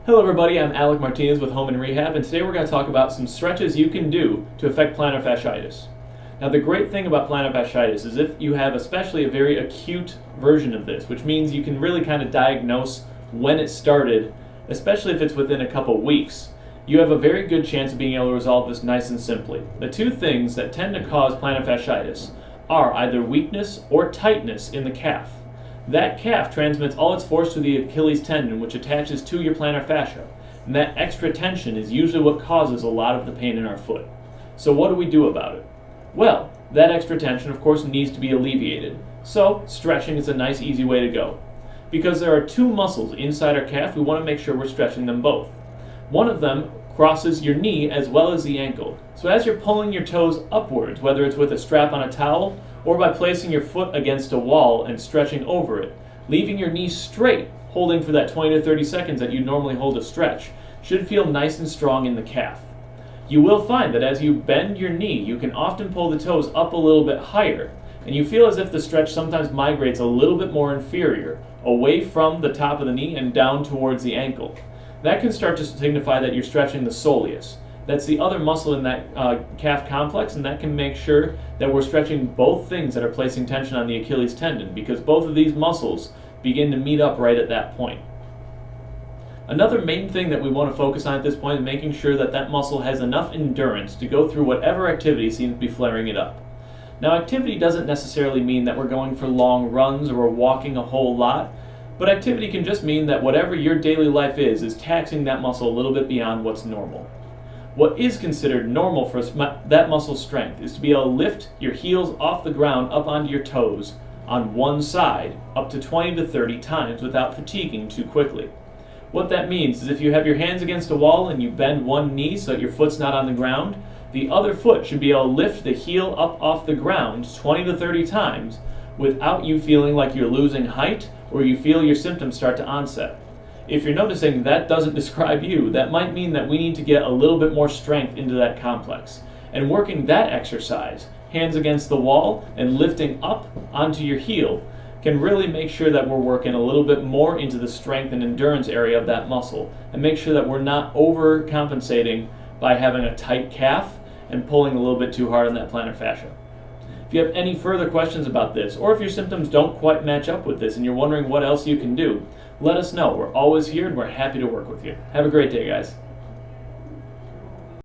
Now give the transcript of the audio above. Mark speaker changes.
Speaker 1: Hello everybody, I'm Alec Martinez with Home and Rehab, and today we're going to talk about some stretches you can do to affect plantar fasciitis. Now the great thing about plantar fasciitis is if you have especially a very acute version of this, which means you can really kind of diagnose when it started, especially if it's within a couple weeks, you have a very good chance of being able to resolve this nice and simply. The two things that tend to cause plantar fasciitis are either weakness or tightness in the calf. That calf transmits all its force to the Achilles tendon, which attaches to your plantar fascia, and that extra tension is usually what causes a lot of the pain in our foot. So what do we do about it? Well, that extra tension of course needs to be alleviated, so stretching is a nice easy way to go. Because there are two muscles inside our calf, we want to make sure we're stretching them both. One of them crosses your knee as well as the ankle, so as you're pulling your toes upwards, whether it's with a strap on a towel or by placing your foot against a wall and stretching over it, leaving your knee straight, holding for that 20 to 30 seconds that you normally hold a stretch, should feel nice and strong in the calf. You will find that as you bend your knee, you can often pull the toes up a little bit higher, and you feel as if the stretch sometimes migrates a little bit more inferior, away from the top of the knee and down towards the ankle. That can start to signify that you're stretching the soleus. That's the other muscle in that calf complex, and that can make sure that we're stretching both things that are placing tension on the Achilles tendon, because both of these muscles begin to meet up right at that point. Another main thing that we want to focus on at this point is making sure that that muscle has enough endurance to go through whatever activity seems to be flaring it up. Now, activity doesn't necessarily mean that we're going for long runs or we're walking a whole lot, but activity can just mean that whatever your daily life is taxing that muscle a little bit beyond what's normal. What is considered normal for that muscle strength is to be able to lift your heels off the ground up onto your toes on one side up to 20 to 30 times without fatiguing too quickly. What that means is if you have your hands against a wall and you bend one knee so that your foot's not on the ground, the other foot should be able to lift the heel up off the ground 20 to 30 times without you feeling like you're losing height or you feel your symptoms start to onset. If you're noticing that doesn't describe you, that might mean that we need to get a little bit more strength into that complex. And working that exercise, hands against the wall and lifting up onto your heel, can really make sure that we're working a little bit more into the strength and endurance area of that muscle, and make sure that we're not overcompensating by having a tight calf and pulling a little bit too hard on that plantar fascia. If you have any further questions about this, or if your symptoms don't quite match up with this and you're wondering what else you can do, let us know. We're always here and we're happy to work with you. Have a great day, guys.